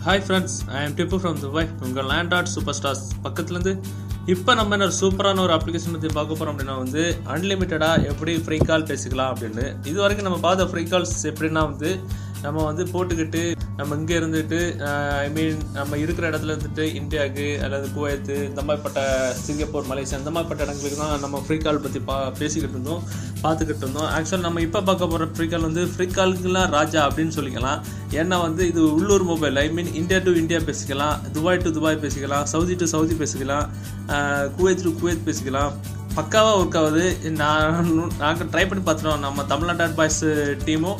Hi friends, I am Tipu from Dubai. உங்கள் land சூப்பர்ஸ்டார்ஸ் பக்கத்துலேருந்து இப்போ நம்ம என்ன சூப்பரான ஒரு அப்ளிகேஷன் பற்றி பார்க்க போகிறோம் அப்படின்னா வந்து அன்லிமிட்டடாக எப்படி ஃப்ரீ கால் பேசிக்கலாம் அப்படின்னு. இது வரைக்கும் நம்ம பார்த்த ஃப்ரீ கால்ஸ் எப்படின்னா வந்து நம்ம வந்து போட்டுக்கிட்டு நம்ம இங்கே இருந்துட்டு நம்ம இருக்கிற இடத்துல இருந்துட்டு இந்தியாவுக்கு அல்லது குவைத்து இந்த மாதிரிப்பட்ட சிங்கப்பூர் மலேசியா இந்த மாதிரிப்பட்ட இடங்களுக்கு தான் நம்ம ஃப்ரீ கால் பற்றி பேசிக்கிட்டு இருந்தோம் பார்த்துக்கிட்டு இருந்தோம். ஆக்சுவலாக நம்ம இப்போ பார்க்க போகிற ஃப்ரீ கால் வந்து ஃப்ரீ காலுக்குலாம் ராஜா அப்படின்னு சொல்லிக்கலாம். ஏன்னா வந்து இது உள்ளூர் மொபைல், இந்தியா டு இந்தியா பேசிக்கலாம், துபாய் டு துபாய் பேசிக்கலாம், சவுதி டு சவுதி பேசிக்கலாம், குவைத் டு குவைத் பேசிக்கலாம். பக்காவாக ஒர்க் ஆகுது. நாங்கள் ட்ரை பண்ணி பார்த்துட்டோம். நம்ம தமிழ்நாடு பாய்ஸ் டீமும்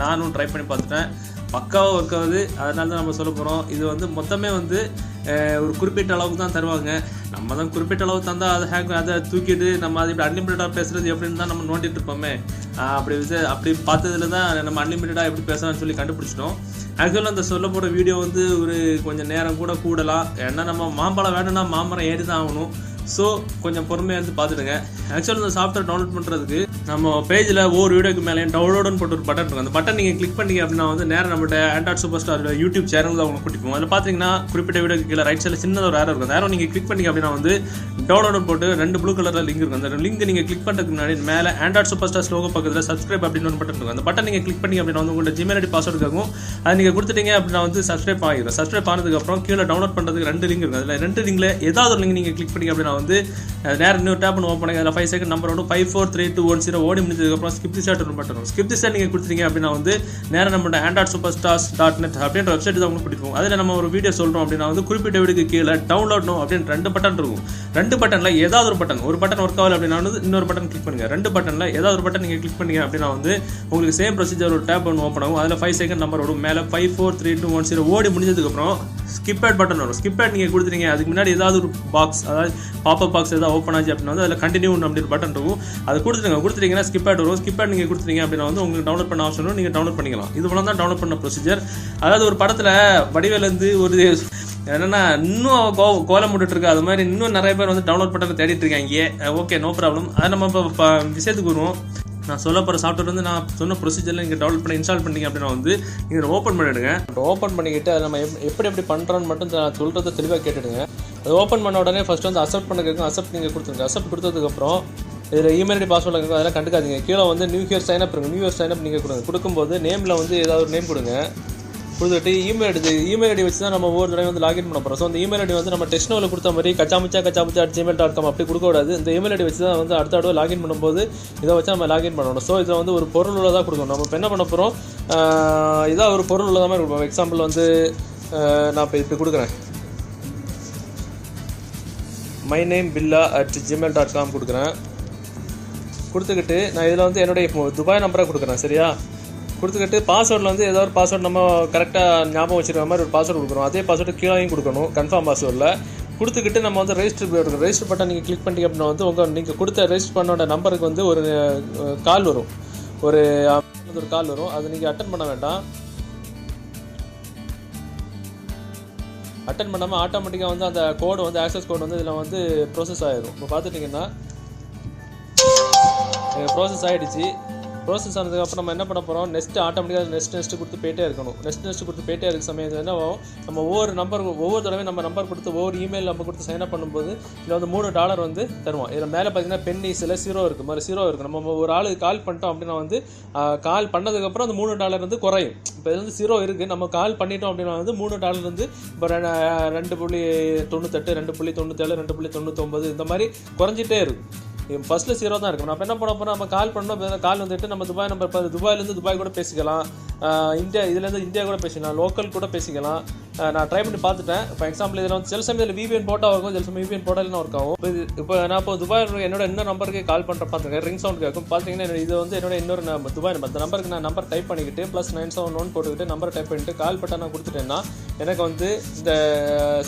நானும் ட்ரை பண்ணி பார்த்துட்டேன். பக்காவாக ஒர்க் ஆகுது. அதனால தான் நம்ம சொல்ல போகிறோம். இது வந்து மொத்தமே வந்து ஒரு குறிப்பிட்ட அளவுக்கு தான் தருவாங்க. நம்ம தான் குறிப்பிட்ட அளவுக்கு தந்தால் அதை தூக்கிட்டு நம்ம அது இப்படி அன்லிமிட்டடாக பேசுகிறது எப்படின்னு தான் நம்ம நோண்டிட்டு இருப்போமே. அப்படி பார்த்ததுல தான் நம்ம அன்லிமிட்டடாக எப்படி பேசலாம்னு சொல்லி கண்டுபிடிச்சிட்டோம். ஆக்சுவலாக அந்த சொல்ல போகிற வீடியோ வந்து ஒரு கொஞ்சம் நேரம் கூட கூடலாம். ஏன்னா நம்ம மாம்பழம் வேணும்னா மாமரம் ஏறி தான் ஆகணும். ஸோ கொஞ்சம் பொறுமையாக இருந்து பார்த்துடுங்க. ஆக்சுவலாக இந்த சாஃப்ட்வேர் டவுன்லோட் பண்ணுறதுக்கு நம்ம பேஜில் ஒவ்வொரு வீடியோக்கு மேலே டவுன்லோடுன்னு போட்டு ஒரு பட்டன் இருக்கும். அந்த பட்டன் நீங்கள் கிளிக் பண்ணிங்க அப்படின்னா வந்து நேரம் நம்மகிட்ட Android super star YouTube channel தான் அவங்க கூட்டிப்போம். அதில் பார்த்தீங்கன்னா குறிப்பிட்ட வீடியோக்கு கீழே ரைட் சைடில் சின்னதாக ஒரு ஏரோ இருக்கும். அந்த ஏரோ நீங்கள் கிளிக் பண்ணிங்க அப்படின்னா வந்து டவுன்லோட் போட்டு 2 ப்ளூ கலரில் லிங்க் இருக்கும். அந்த லிங்க் நீங்கள் கிளிக் பண்ணுறதுக்கு முன்னாடி மேலே ஆண்ட்ராய்ட் சூப்பர் ஸ்டார்ஸ் லோகோ பக்கத்தில் சப்ஸ்கிரைப் அப்படின்னு ஒரு பட்டன் இருக்கும். அந்த பட்டன் நீங்கள் கிளிக் பண்ணி அப்படின்னா வந்து உங்களோட ஜிமெயில் ஐடி பாஸ்வேர்டு கேட்கும். அதை நீங்கள் கொடுத்துட்டீங்க அப்படின்னா வந்து சப்ஸ்கிரைப் ஆகிடும். சப்ஸ்கிரைப் ஆனதுக்கப்புறம் கீழே டவுன்லோட் பண்ணுறதுக்கு 2 லிங்க் இருக்கும். அதில் 2 லிங்கில் ஏதாவது ஒரு லிங்க் நீங்கள் கிளிக் பண்ணிங்க அப்படின்னா வந்து நேரம் இன்னொரு டேப் பண்ணி ஓப்பன் பண்ணி அதில் 5 செகண்ட் நம்பர் வரும். 5 4 3 2 1 0 ஓடி முடிஞ்சதுக்கப்புறம் ஸ்கிப் தி ஷாட் பட்டன் வரும். ஸ்கிப் தி ஷாட் நீங்கள் கொடுத்துட்டீங்க அப்படின்னா வந்து நேரம் நம்மளோட ஆண்ட்ராய்ட் சூப்பர் ஸ்டார்ஸ்.net அப்படின்ற வெப்சைட் தான் உங்களுக்கு பிடிக்கும். அதில் நம்ம ஒரு வீடியோ சொல்கிறோம் அப்படின்னா வந்து குறிப்பிட்ட வீடியோக்கு கீழே டவுன்லோட் நோ அப்படின்னு 2 பட்டன் இருக்கும். 2 பட்டனில் ஏதாவது ஒரு பட்டன் ஒர்க் ஆகல அப்படின்னா வந்து இன்னொரு பட்டன் கிளிக் பண்ணுங்கள். 2 பட்டனில் ஏதாவது ஒரு பட்டன் நீங்கள் கிளிக் பண்ணீங்க அப்படின்னா வந்து உங்களுக்கு சேம் ப்ரொசீஜர் ஒரு டேப் ஒன்று ஓப்பன் ஆகும். அதில் 5 செகண்ட் நம்பர் வரும். மேலே 5 4 3 2 1 0 ஓடி முடிஞ்சதுக்கப்புறம் ஸ்கிப் ஆட் பட்டன் வரும். ஸ்கிப் ஆட் நீங்கள் கொடுத்துட்டீங்க. அதுக்கு முன்னாடி ஏதாவது ஒரு பாக்ஸ், அதாவது பாப்பப் பாக்ஸ் ஏதாவது ஓப்பன் ஆச்சு அப்படின்னா வந்து அதில் கண்டினியூ அப்படின்னு பட்டன் இருக்கும். அது கொடுத்துட்டீங்கன்னா ஸ்கிப் ஆட் வரும். ஸ்கிப் ஆட் நீங்கள் கொடுத்துட்டீங்க அப்படின்னா வந்து உங்களுக்கு டவுன்லோட் பண்ண ஆப்ஷன் நீங்கள் டவுன்லோட் பண்ணிக்கலாம். இது போல தான் டவுன்லோட் பண்ண ப்ரொசீஜர். அதாவது ஒரு படத்தில் வடிவேலேருந்து ஒரு என்னன்னா இன்னும் கோலம் போட்டுட்டு இருக்கு. அது மாதிரி இன்னும் நிறைய பேர் வந்து டவுன்லோட் பட்டனை தேடிட்டு இருக்காங்க. Okay, no problem. அதை நம்ம இப்போ விஷயத்துக்கு வருவோம். நான் சொல்ல போகிற சாஃப்ட்வேர் வந்து நான் சொன்ன ப்ரொசீஜரில் நீங்கள் டவுன்லோட் பண்ணி இன்ஸ்டால் பண்ணிங்க அப்படின்னா வந்து நீங்கள் ஓப்பன் பண்ணிவிடுங்க. ஓப்பன் பண்ணிக்கிட்டு அதை நம்ம எப்படி பண்ணுறோன்னு மட்டும் நான் சொல்கிறத தெளிவாக கேட்டுடுங்க. அது ஓப்பன் பண்ண உடனே ஃபஸ்ட்டு வந்து அக்செப்ட் பண்ணிருக்கோம். அக்செப்ட் நீங்கள் கொடுத்துருங்க. அக்செப்ட் கொடுத்ததுக்கப்புறம் இதில் இமெயில் ஐடி பாஸ்வேர்டு இருக்கும். அதெல்லாம் கண்டுக்காதீங்க. கீழே வந்து நியூ இயர் சைனப் இருக்கும். நியூ இயர் சைனப் நீங்கள் கொடுக்கும்போது நேமில் வந்து ஏதாவது ஒரு நேம் கொடுங்க. கொடுத்துட்டு இமெயில் ஐடி வச்சு தான் நம்ம ஒவ்வொரு தடவை வந்து லாகின் பண்ண போகிறோம். ஸோ அந்த இமெயில் ஐடி வந்து நம்ம டெஸ்ட்னோவில் கொடுத்த மாதிரி கச்சாமுச்சா @gmail.com அப்படி கொடுக்கக்கூடாது. இந்த இமெயில் ஐடி வச்சு தான் வந்து அடுத்த தடவை லாகின் பண்ணும்போது இதை வச்சு நம்ம லாகின் பண்ணணும். ஸோ இதில் வந்து ஒரு பொருள் உள்ளதாக கொடுக்கணும். நம்ம இப்போ என்ன பண்ண போகிறோம், இதாக ஒரு பொருள் உள்ளதாக மாதிரி கொடுப்போம். எக்ஸாம்பிள் வந்து நான் இப்போ இப்படி கொடுக்குறேன். மை நேம் பில்லா @gmail.com கொடுக்குறேன். கொடுத்துக்கிட்டு நான் இதில் வந்து என்னுடைய துபாய் நம்பரை கொடுக்குறேன். சரியா? கொடுத்துக்கிட்டு பாஸ்வேர்டில் வந்து ஏதாவது ஒரு பாஸ்வேர்டு நம்ம கரெக்டாக ஞாபகம் வச்சுருக்க மாதிரி ஒரு பாஸ்வேர்டு கொடுக்குறோம். அதே பாஸ்வேர்டு கீழேயும் கொடுக்கணும், கன்ஃபார்ம் பாஸ்வேர்டில் கொடுத்துக்கிட்டு நம்ம வந்து ரெஜிஸ்டர் பட்டன் நீங்கள் கிளிக் பண்ணிங்க அப்படின்னா வந்து நீங்கள் கொடுத்த ரெஜிஸ்டர் பண்ணோட நம்பருக்கு வந்து ஒரு கால் வரும். ஒரு கால் வரும். அதை நீங்கள் அட்டன் பண்ண வேண்டாம். அட்டன் பண்ணாமல் ஆட்டோமேட்டிக்காக வந்து அந்த கோடு வந்து ஆக்சஸ் கோடு வந்து இதில் வந்து ப்ரோசஸ் ஆகிடும். இப்போ பார்த்துட்டிங்கன்னா ப்ரோசஸ் ஆகிடுச்சு. ப்ரோசஸ் ஆனதுக்கப்புறம் நம்ம என்ன பண்ண போகிறோம், ஆட்டோமேட்டிக்காக நெக்ஸ்ட் கொடுத்து போயிட்டே இருக்கணும். நெக்ஸ்ட் கொடுத்து போயிட்டே இருக்க சமயத்தில் என்ன ஆகும், நம்ம ஒவ்வொரு தடவையும் நம்ம நம்பர் கொடுத்து ஒவ்வொரு இமெயில் நம்பர் கொடுத்து சைன் அப் பண்ணும்போது இதில் வந்து $3 வந்து தருவோம். இதில் மேலே பார்த்தீங்கன்னா பென்னிஸில் 0 இருக்குது, மாதிரி 0 இருக்குது. நம்ம ஒரு ஆளுக்கு கால் பண்ணிட்டோம் அப்படின்னா வந்து கால் பண்ணதுக்கப்புறம் அந்த $3 வந்து குறையும். இப்போ இது வந்து 0 இருக்குது. நம்ம கால் பண்ணிட்டோம் அப்படின்னா வந்து $3 வந்து இப்போ 2.98 2.97 2.99 இந்த மாதிரி குறைஞ்சிட்டே இருக்கும். ஃபஸ்ட்டில் 0 தான் இருக்கும். நம்ம என்ன பண்ண போகிறோம், நம்ம கால் பண்ணோம். கால் வந்துட்டு நம்ம துபாய் நம்பர் துபாயிலேருந்து துபாய் கூட பேசிக்கலாம், இதுலேருந்து இந்தியா கூட பேசிக்கலாம், லோக்கல் கூட பேசிக்கலாம். நான் ட்ரை பண்ணி பார்த்துட்டேன். இப்போ எக்ஸாம்பிள் இதில் வந்து சில சமயத்தில் VPN போட்டால் இருக்கும், சில சமயம் VPN போட்டாலும் ஒர்க் ஆகும். இப்போ நான் இப்போ துபாய் என்னோட இன்னொரு நம்பருக்கு கால் பண்ணுற பார்த்துருக்கேன். ரிங் சவுண்ட் கேட்கும். பார்த்தீங்கன்னா இது வந்து என்னோட இன்னொரு துபாய் நம்பர். அந்த நம்பருக்கு நான் நம்பர் டைப் பண்ணிக்கிட்டு +971 போட்டுக்கிட்டு நம்பரை டைப் பண்ணிட்டு கால் பட்டன் நான் கொடுத்துட்டேன்னா எனக்கு வந்து இந்த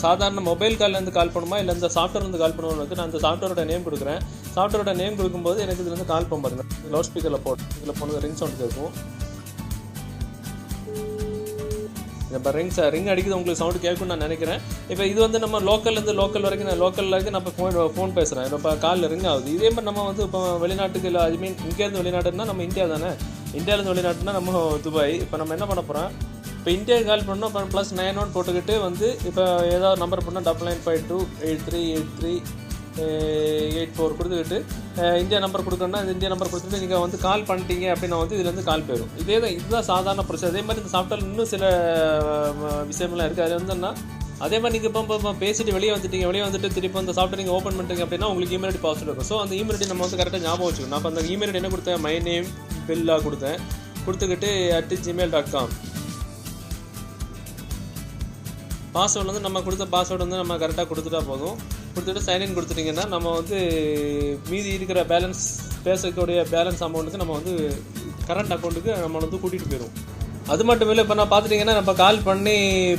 சாதாரண மொபைல் கால்லேருந்து கால் பண்ணுமா இல்லை இந்த சாஃப்ட்வேர்லேருந்து கால் பண்ணுவோம். நான் அந்த சாஃப்ட்வேரோட நேம் கொடுக்குறேன். சாஃப்ட்வேரோட நேம் கொடுக்கும்போது எனக்கு இதில் வந்து கால் பண்ண பாருங்க. லவுட் ஸ்பீக்கரில் இதில் போனது ரிங் சவுண்ட் கேட்கும். இப்போ ரிங் அடிக்குது, உங்களுக்கு சவுண்டு கேட்கும்னு நான் நினைக்கிறேன். இப்போ இது வந்து நம்ம லோக்கல் வரைக்கும் நான் இப்போ ஃபோன் பேசுகிறேன். இப்போ காலில் ரிங் ஆகுது. இதே மாதிரி நம்ம வந்து இப்போ வெளிநாட்டுக்கு இல்லை, இங்கேருந்து வெளிநாட்டுன்னா நம்ம இந்தியா தானே, இந்தியாவிலேருந்து வெளிநாட்டுனா நம்ம துபாய். இப்போ நம்ம என்ன பண்ண போகிறோம், இப்போ இந்தியாவுக்கு கால் பண்ணோம் இப்போ +91 போட்டுக்கிட்டு வந்து இப்போ ஏதாவது நம்பர் பண்ணால் 9952838384 கொடுத்துக்கிட்டு இந்தியா நம்பர் கொடுக்கணும்னா இந்த இந்தியா நம்பர் கொடுத்துட்டு நீங்கள் வந்து கால் பண்ணிட்டீங்க அப்படின்னா வந்து இதுலேருந்து கால் போயிடும். இதுதான் சாதாரண ப்ரொசஸ். அதே மாதிரி இந்த சாஃப்ட்வேர் இன்னும் சில விஷயமெல்லாம் இருக்குது. அது வந்துன்னா அதே மாதிரி நீங்கள் இப்போ பேசிட்டு வெளியே வந்துட்டு திருப்பி அந்த சாஃப்ட்வேர் நீங்கள் ஓப்பன் பண்ணிட்டீங்க அப்படின்னா உங்களுக்கு இமெயில் ஐடி பாஸ்வேர்டு இருக்கும். ஸோ அந்த இமெயில் ஐடி நம்ம வந்து கரெக்டாக ஞாபகம் வச்சுக்கணும். நான் இப்போ அந்த இமெயில் ஐடி என்ன கொடுத்தேன், மை நேம் பில்லா கொடுத்துக்கிட்டு @gmail.com. பாஸ்வேர்டு வந்து நம்ம கொடுத்த பாஸ்வேர்டு வந்து நம்ம கரெக்டாக கொடுத்துட்டா போதும். கொடுத்துட்டு சைன்இன் கொடுத்துட்டிங்கன்னா நம்ம வந்து மீதி இருக்கிற பேசக்கூடிய பேலன்ஸ் அமௌண்ட்டுக்கு நம்ம வந்து கரண்ட் அக்கௌண்ட்டுக்கு நம்ம வந்து கூட்டிகிட்டு போயிடுவோம். அது மட்டும் இல்லை, இப்போ நான் பார்த்துட்டிங்கன்னா நம்ம கால் பண்ணி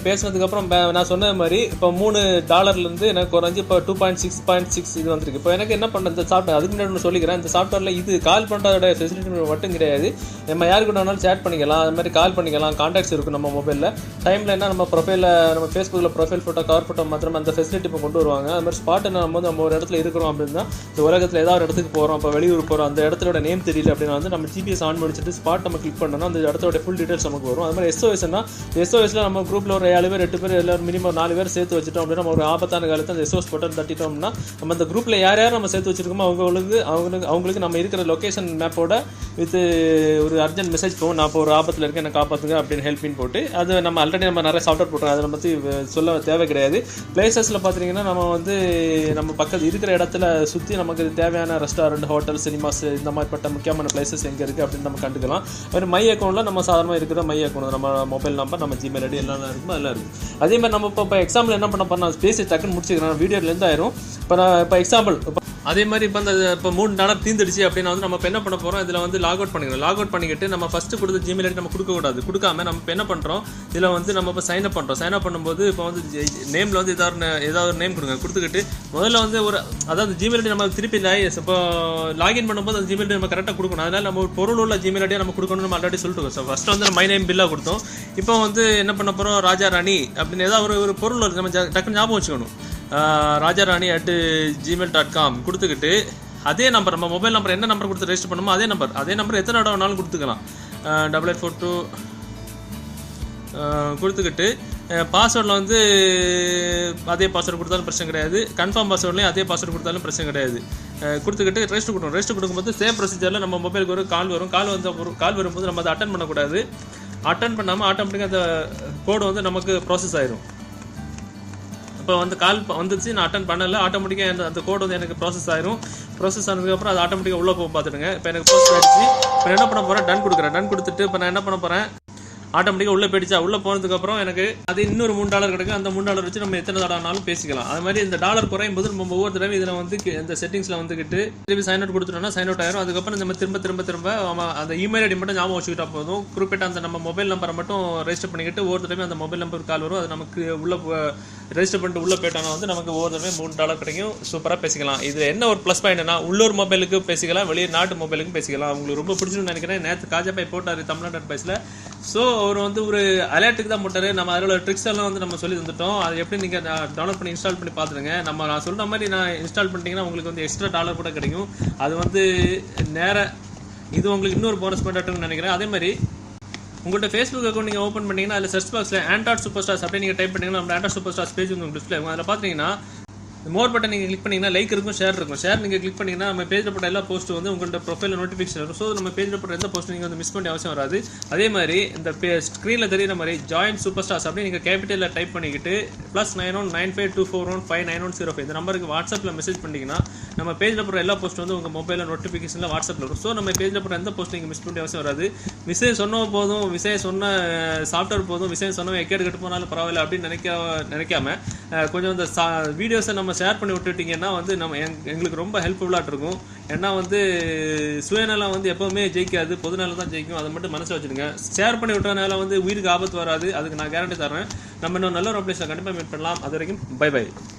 பேசினதுக்கப்புறம் நான் சொன்ன மாதிரி இப்போ $3 எனக்கு குறைஞ்சி இப்போ 2.6 இது வந்திருக்கு. இப்போ எனக்கு என்ன பண்ணுறது இந்த சாஃப்ட்வேர், அதுக்கு முன்னாடி ஒன்று சொல்லிக்கிறேன். இந்த சாஃப்ட்வேரில் இது கால் பண்ணுறதோட ஃபெசிலிட்டி மட்டும் கிடையாது. நம்ம யாருக்கு வேணாலும் சேட் பண்ணிக்கலாம், அது மாதிரி கால் பண்ணிக்கலாம், கான்டாக்ட்ஸ் இருக்கும் நம்ம மொபைலில். டைமில் என்ன நம்ம ப்ரொஃபைலில் நம்ம ஃபேஸ்புக்கில் ப்ரொஃபைல் ஃபோட்டோ கவர் ஃபோட்டோ மாத்திரம் அந்த ஃபெசிலிட்டி இப்போ கொண்டு வருவாங்க. அது மாதிரி ஸ்பாட் நம்ம ஒரு இடத்துல இருக்கிறோம் அப்படின்னா இந்த உலகத்தில் ஏதாவது இடத்துக்கு போகிறோம், இப்போ வெளியூர் போகிறோம், அந்த இடத்தோட நேம் தெரியல அப்படின்னா வந்து நம்ம ஜிபிஎஸ் ஆன் பண்ணிச்சுட்டு ஸ்பாட் நம்ம கிளிக் பண்ணோம்னா அந்த இடத்தோட ஃபுல் டீட்டெயில்ஸ் நமக்கு வரும். அது மாதிரி SOSனா SOSல நம்ம குரூப்பில் ஒரு 7 பேர் 8 பேர் எல்லாரும் மினிமம் 4 பேர் சேர்த்து வச்சுட்டோம் அப்படின்னா நம்ம ஒரு ஆபத்தான காலத்தில் அந்த SOS பட்டன் தட்டிட்டோம்னா நம்ம அந்த குரூப்பில் யார் நம்ம சேர்த்து வச்சிருக்கோமோ அவங்களுக்கு நம்ம இருக்கிற லொக்கேஷன் மேப்போட வித் ஒரு அர்ஜென்ட் மெசேஜ் போகும், நான் இப்போ ஒரு ஆபத்தில் இருக்கேன் என்னை காப்பாற்றுங்க அப்படின்னு ஹெல்ப்பின் போட்டு. அது நம்ம ஆல்ரெடி நம்ம நிறைய சாஃப்ட்வேர் போட்டுறோம், அதை பற்றி சொல்ல தேவை கிடையாது. பிளேசஸில் பார்த்தீங்கன்னா நம்ம வந்து நம்ம பக்கத்தில் இருக்கிற இடத்துல சுற்றி நமக்கு தேவையான ரெஸ்டாரண்ட், ஹோட்டல், சினிமாஸ் இந்த மாதிரிப்பட்ட முக்கியமான பிளேசஸ் எங்கே இருக்குது அப்படின்னு நம்ம கண்டுக்கலாம். அது மை அக்கௌண்ட்டில் நம்ம சாதாரணமாக இருக்கிற மை அக்கௌண்ட் நம்ம மொபைல் நம்பர், நம்ம ஜிமெயில் ஐடி எல்லாம் இருக்கும், அதெல்லாம் இருக்குது. அதே மாதிரி நம்ம இப்போ எக்ஸாம்பிள் என்ன பண்ண போகிறோம், நான் பேசி டக்குன்னு முடிச்சுக்கிறேன், வீடியோலேருந்து ஆயிரும். இப்போ எக்ஸாம்பிள் அதே மாதிரி இப்போ இப்போ $3 தீர்ந்துடுச்சு அப்படின்னா வந்து நம்ம இப்போ என்ன பண்ண போகிறோம், இதில் வந்து லாக் அவுட் பண்ணிக்கிறோம். லாக் அவுட் பண்ணிக்கிட்டு நம்ம ஃபஸ்ட்டு கொடுத்த ஜிமெயில் ஐடி நம்ம கொடுக்காம நம்ம இப்போ என்ன பண்ணுறோம், இதில் வந்து நம்ம இப்போ சைன் அப் பண்ணுறோம். சைன் அப் பண்ணும்போது இப்போ வந்து நேமில் வந்து ஏதாவது ஒரு நேம் கொடுத்துக்கிட்டு முதல்ல வந்து அதாவது ஜிமெயில் ஐடி நம்ம திருப்பி இப்போ லாகின் பண்ணும்போது அந்த ஜிமெயில் ஐடி நம்ம கரெக்டாக கொடுக்கணும். அதனால் நம்ம ஒரு பொருள் உள்ள ஜிமெயில் ஐடியை நம்ம கொடுக்கணும்னு நம்ம ஆல்ரெடி சொல்லிட்டு ஸோ ஃபஸ்ட்டு வந்து மை நேம் பில்லா கொடுத்தோம். இப்போ வந்து என்ன பண்ண போகிறோம், ராஜா ராணி அப்படின்னு ஏதாவது ஒரு பொருள் நம்ம டக்குன்னு ஞாபகம் வச்சுக்கணும். ராஜாராணி @gmail.com கொடுத்துக்கிட்டு அதே நம்பர் நம்ம மொபைல் நம்பர் என்ன நம்பர் கொடுத்து ரெஜிஸ்டர் பண்ணுமோ அதே நம்பர் எத்தனை தடவை வேணாலும் கொடுத்துக்கலாம். 8842 கொடுத்துக்கிட்டு பாஸ்வேர்டில் வந்து அதே பாஸ்வேர்டு கொடுத்தாலும் பிரச்சனை கிடையாது, கன்ஃபார்ம் பாஸ்வேர்ட்லேயும் அதே பாஸ்வேர்டு கொடுத்தாலும் பிரச்சனை கிடையாது. கொடுத்துக்கிட்டு ரெஜிஸ்டர் கொடுக்கும்போது சேம் ப்ரொசீஜரில் நம்ம மொபைலுக்கு ஒரு கால் வரும். கால் வரும்போது நம்ம அதை அட்டன் பண்ணக்கூடாது. அட்டன் பண்ணாமல் ஆட்டோமேட்டிக்காக அந்த கோடு வந்து நமக்கு ப்ராசஸ் ஆயிரும். இப்போ வந்து கால் வந்துச்சு, நான் அட்டன் பண்ணலை, ஆட்டோமேட்டிக்காக அந்த கோடு வந்து எனக்கு ப்ராசஸ் ஆனதுக்கப்புறம் அது ஆட்டோமேட்டிக்காக உள்ளே போக பார்த்துடுங்க. இப்போ எனக்கு ப்ராசஸ் ஆகிடுச்சு. இப்போ என்ன பண்ண போகிறேன், டன் கொடுத்துட்டு இப்போ நான் என்ன பண்ண போகிறேன், ஆட்டோமேட்டிக்காக உள்ளே போயிடுச்சா. உள்ளே போனதுக்கப்புறம் எனக்கு அது இன்னொரு $3 கிடைக்கும். அந்த $3 வச்சு நம்ம எத்தனை தடவைனாலும் பேசிக்கலாம். அது மாதிரி இந்த டாலர் குறையும் போது நம்ம ஒவ்வொரு தடவை இதில் வந்து இந்த செட்டிங்ஸில் வந்துக்கிட்டு திருப்பி சைன் அவுட் கொடுத்துட்டோம்னா சைன் அவுட் ஆயிரும். அதுக்கப்புறம் நம்ம திரும்ப அந்த இமெயில் ஐடி மட்டும் ஞாபகம் வச்சுக்கிட்டா போதும். குறிப்பிட்ட அந்த நம்ம மொபைல் நம்பரை மட்டும் ரெஜிஸ்டர் பண்ணிக்கிட்டு ஒவ்வொரு தடவை அந்த மொபைல் நம்பருக்கு கால் வரும். அது நமக்கு உள்ள ரெஜிஸ்டர் பண்ணிட்டு உள்ளே போயிட்டோம்னா வந்து நமக்கு ஒவ்வொரு தடவை $3 கிடைக்கும். சூப்பராக பேசிக்கலாம். இது என்ன ஒரு ப்ளஸ் பாயிண்ட்னா உள்ளூர் மொபைலுக்கு பேசிக்கலாம், வெளிநாட்டு மொபைலுக்கும் பேசிக்கலாம். உங்களுக்கு ரொம்ப பிடிச்சிருன்னு நினைக்கிறேன். நேற்று காஜாபாய் போட்டார் தமிழ்நாடு அட்வைஸில். ஸோ அவர் வந்து ஒரு அலர்ட்டுக்கு தான் போட்டார். நம்ம அதில் உள்ள ட்ரிக்ஸ் எல்லாம் வந்து நம்ம சொல்லி தந்துட்டோம். அது எப்படி நீங்கள் டவுன்லோட் பண்ணி இன்ஸ்டால் பண்ணி பார்த்துருங்க. நான் சொல்கிற மாதிரி நான் இன்ஸ்டால் பண்ணிட்டீங்கன்னா உங்களுக்கு வந்து எக்ஸ்ட்ரா $1 கூட கிடைக்கும். அது வந்து இது உங்களுக்கு இன்னொரு போனஸ் பாயிண்ட்னு நினைக்கிறேன். அதே மாதிரி உங்கள்கிட்ட ஃபேஸ்புக் அக்கௌண்ட் நீங்கள் ஓப்பன் பண்ணிங்கன்னா அதில் சர்ச் பாக்ஸில் ஆண்ட்ராய்ட் சூப்பர் ஸ்டார்ஸ் அப்படின்னு நீங்கள் டைப் பண்ணிங்கன்னா நம்ம ஆண்ட்ராய்ட் சூப்பர் ஸ்டார்ஸ் பேஜ் உங்களுக்கு டிஸ்பிளே ஆகும். அதில் பார்த்தீங்கன்னா மோர் பட்டன் நீங்கள் கிளிக் பண்ணிங்கன்னா லைக் இருக்கும், ஷேர் இருக்கும். ஷேர் நீங்கள் கிளிக் பண்ணிங்கன்னா நம்ம பேஜில் போட்ட எல்லா போஸ்ட்டு வந்து உங்கள்கிட்ட ப்ரொஃபைலில் நோட்டிஃபிகேஷன் வரும். ஸோ நம்ம பேஜில் போட்ட எந்த போஸ்ட்டு நீங்கள் வந்து மிஸ் பண்ணி அவசியம் வராது. அதே மாதிரி இந்த ஸ்க்ரீனில் தெரியுற மாதிரி ஜாயின் சூப்பர் ஸ்டார்ஸ் அப்படின்னு நீங்கள் கேபிட்டலில் டைப் பண்ணிக்கிட்டு +919524159105 இந்த நம்பருக்கு வாட்ஸ்அப்பில் மெசேஜ் பண்ணிங்கன்னா நம்ம பேஜில் போகிற எல்லா போஸ்ட்டும் வந்து உங்கள் மொபைலில் நோட்டிஃபிகேஷனில் வாட்ஸ்அப்பில் வரும். ஸோ நம்ம பேஜில் போகிற எந்த போஸ்ட் நீங்கள் மிஸ் பண்ணி அவசியம் வராது. விஷயம் சொன்ன போதும், விஷயம் சொன்ன சாஃப்ட்வேர் போதும், விஷயம் சொன்னவங்க எக்கேடு போனாலும் பரவாயில்ல அப்படின்னு நினைக்காம கொஞ்சம் இந்த வீடியோஸை நம்ம ஷேர் பண்ணி விட்டுட்டிங்கன்னா வந்து நம்ம எங்களுக்கு ரொம்ப ஹெல்ப்ஃபுல்லாக இருக்கும். ஏன்னா வந்து சுயநலம் வந்து எப்போவுமே ஜெயிக்காது, பொதுநலம் தான் ஜெயிக்கும். அதை மட்டும் மனசில் வச்சுடுங்க. ஷேர் பண்ணி விட்டதுனால வந்து உயிருக்கு ஆபத்து வராது, அதுக்கு நான் கேரண்டி தரேன். நம்ம இன்னும் நல்ல ஒரு அப்டேஷன் கண்டிப்பாக மீட் பண்ணலாம். அது வரைக்கும் பை.